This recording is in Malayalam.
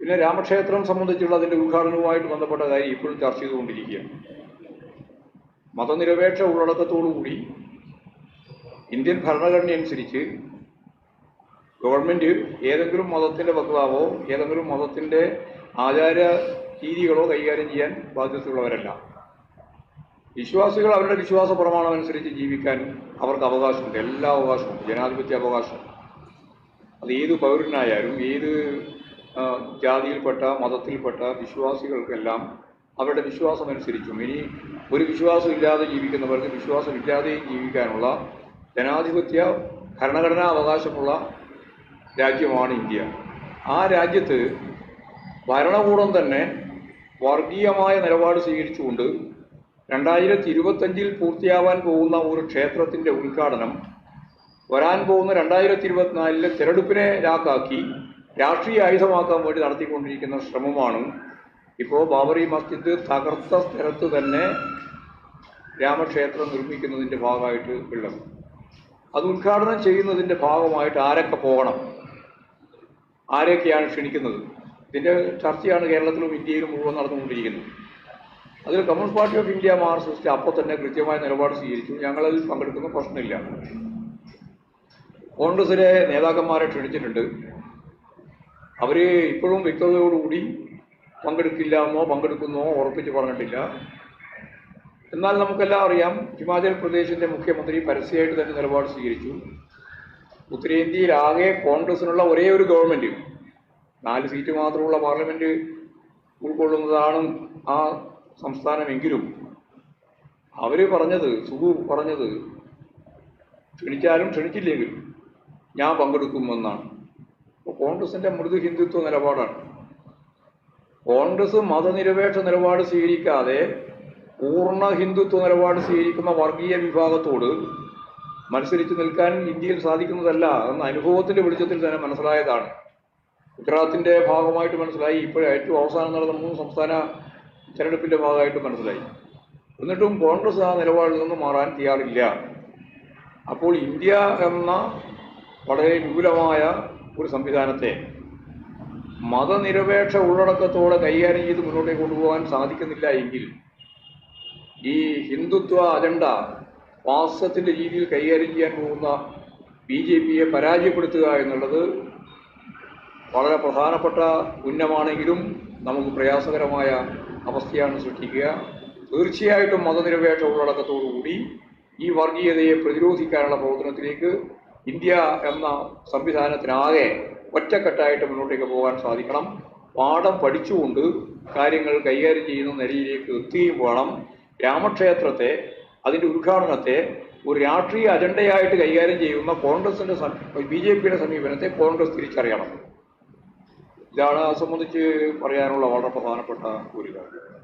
പിന്നെ രാമക്ഷേത്രം സംബന്ധിച്ചുള്ള അതിൻ്റെ ഉദ്ഘാടനവുമായിട്ട് ബന്ധപ്പെട്ട കാര്യം ഇപ്പോഴും ചർച്ച ചെയ്തുകൊണ്ടിരിക്കുകയാണ്. മതനിരപേക്ഷ ഉള്ളടക്കത്തോടുകൂടി ഇന്ത്യൻ ഭരണഘടന അനുസരിച്ച് ഗവൺമെൻറ് ഏതെങ്കിലും മതത്തിൻ്റെ വക്താവോ ഏതെങ്കിലും മതത്തിൻ്റെ ആചാര രീതികളോ കൈകാര്യം ചെയ്യാൻ ബാധ്യതയുള്ളവരല്ല. വിശ്വാസികൾ അവരുടെ വിശ്വാസ പ്രമാണം അനുസരിച്ച് ജീവിക്കാൻ അവർക്ക് അവകാശമുണ്ട്, എല്ലാ അവകാശമുണ്ട്, ജനാധിപത്യ അവകാശം. അത് ഏത് പൗരനായാലും ഏത് ജാതിയിൽപ്പെട്ട മതത്തിൽപ്പെട്ട വിശ്വാസികൾക്കെല്ലാം അവരുടെ വിശ്വാസമനുസരിച്ചും ഇനി ഒരു വിശ്വാസമില്ലാതെ ജീവിക്കുന്നവർക്ക് വിശ്വാസമില്ലാതെയും ജീവിക്കാനുള്ള ജനാധിപത്യ ഭരണഘടനാ അവകാശമുള്ള രാജ്യമാണ് ഇന്ത്യ. ആ രാജ്യത്ത് ഭരണകൂടം തന്നെ വർഗീയമായ നിലപാട് സ്വീകരിച്ചുകൊണ്ട് 2025 പൂർത്തിയാവാൻ പോകുന്ന ഒരു ക്ഷേത്രത്തിൻ്റെ ഉദ്ഘാടനം വരാൻ പോകുന്ന 2024 തിരഞ്ഞെടുപ്പിനെ ലാക്കാക്കി രാഷ്ട്രീയ ആയുധമാക്കാൻ വേണ്ടി നടത്തിക്കൊണ്ടിരിക്കുന്ന ശ്രമമാണ് ഇപ്പോൾ ബാബറി മസ്ജിദ് തകർത്ത സ്ഥലത്ത് തന്നെ രാമക്ഷേത്രം നിർമ്മിക്കുന്നതിൻ്റെ ഭാഗമായിട്ട് ഉള്ളത്. അത് ഉദ്ഘാടനം ചെയ്യുന്നതിൻ്റെ ഭാഗമായിട്ട് ആരൊക്കെ പോകണം, ആരൊക്കെയാണ് ക്ഷണിക്കുന്നത്, ഇതിൻ്റെ ചർച്ചയാണ് കേരളത്തിലും ഇന്ത്യയിലും മുഴുവൻ നടന്നുകൊണ്ടിരിക്കുന്നത്. അതിൽ communist party of India Marxist അപ്പോൾ തന്നെ കൃത്യമായ നിലപാട് സ്വീകരിച്ചു. ഞങ്ങളതിൽ പങ്കെടുക്കുന്ന പ്രശ്നമില്ല. കോൺഗ്രസിലെ നേതാക്കന്മാരെ ക്ഷണിച്ചിട്ടുണ്ട്. അവർ ഇപ്പോഴും വ്യക്തതയോടുകൂടി പങ്കെടുക്കില്ല എന്നോ പങ്കെടുക്കുന്നോ ഉറപ്പിച്ച് പറഞ്ഞിട്ടില്ല. എന്നാൽ നമുക്കെല്ലാം അറിയാം, ഹിമാചൽ പ്രദേശിൻ്റെ മുഖ്യമന്ത്രി പരസ്യമായിട്ട് തന്നെ നിലപാട് സ്വീകരിച്ചു. ഉത്തരേന്ത്യയിലാകെ കോൺഗ്രസിനുള്ള ഒരേ ഒരു ഗവൺമെൻറ്, 4 സീറ്റ് മാത്രമുള്ള പാർലമെൻറ്റ് ഉൾക്കൊള്ളുന്നതാണ് ആ സംസ്ഥാനമെങ്കിലും അവർ പറഞ്ഞത്, സുഖു പറഞ്ഞത്, ക്ഷണിച്ചാലും ക്ഷണിച്ചില്ലെങ്കിലും ഞാൻ പങ്കെടുക്കുമെന്നാണ്. അപ്പോൾ കോൺഗ്രസിൻ്റെ മൃദു ഹിന്ദുത്വ നിലപാടാണ്. കോൺഗ്രസ് മതനിരപേക്ഷ നിലപാട് സ്വീകരിക്കാതെ പൂർണ്ണ ഹിന്ദുത്വ നിലപാട് സ്വീകരിക്കുന്ന വർഗീയ വിഭാഗത്തോട് മത്സരിച്ച് നിൽക്കാൻ ഇന്ത്യയിൽ സാധിക്കുന്നതല്ല എന്ന അനുഭവത്തിൻ്റെ വെളിച്ചത്തിൽ തന്നെ മനസ്സിലായതാണ്. ഗുജറാത്തിൻ്റെ ഭാഗമായിട്ട് മനസ്സിലായി, ഇപ്പോൾ ഏറ്റവും അവസാനം നടന്ന 3 സംസ്ഥാന തെരഞ്ഞെടുപ്പിൻ്റെ ഭാഗമായിട്ട് മനസ്സിലായി. എന്നിട്ടും കോൺഗ്രസ് ആ നിലപാടിൽ നിന്ന് മാറാൻ തയ്യാറില്ല. അപ്പോൾ ഇന്ത്യ എന്ന വളരെ വിപുലമായ ഒരു സംവിധാനത്തെ മതനിരപേക്ഷ ഉള്ളടക്കത്തോടെ കൈകാര്യം ചെയ്ത് മുന്നോട്ടേക്ക് കൊണ്ടുപോകാൻ സാധിക്കുന്നില്ല എങ്കിൽ ഈ ഹിന്ദുത്വ അജണ്ട വാസ്തവത്തിൻ്റെ രീതിയിൽ കൈകാര്യം ചെയ്യാൻ പോകുന്ന BJPയെ പരാജയപ്പെടുത്തുക എന്നുള്ളത് വളരെ പ്രധാനപ്പെട്ട ഉന്നമാണെങ്കിലും നമുക്ക് പ്രയാസകരമായ അവസ്ഥയാണ് സൃഷ്ടിക്കുക. തീർച്ചയായിട്ടും മതനിരപേക്ഷ ഉള്ളടക്കത്തോടുകൂടി ഈ വർഗീയതയെ പ്രതിരോധിക്കാനുള്ള പ്രവർത്തനത്തിലേക്ക് ഇന്ത്യ എന്ന സംവിധാനത്തിനാകെ ഒറ്റക്കെട്ടായിട്ട് മുന്നോട്ടേക്ക് പോകാൻ സാധിക്കണം. പാഠം പഠിച്ചുകൊണ്ട് കാര്യങ്ങൾ കൈകാര്യം ചെയ്യുന്ന നിലയിലേക്ക് എത്തുകയും വേണം. രാമക്ഷേത്രത്തെ, അതിൻ്റെ ഉദ്ഘാടനത്തെ ഒരു രാഷ്ട്രീയ അജണ്ടയായിട്ട് കൈകാര്യം ചെയ്യുന്ന കോൺഗ്രസിൻ്റെ BJPയുടെ സമീപനത്തെ കോൺഗ്രസ് തിരിച്ചറിയണം. ഇതാണ് അത് സംബന്ധിച്ച് പറയാനുള്ള വളരെ പ്രധാനപ്പെട്ട ഒരു കാര്യം.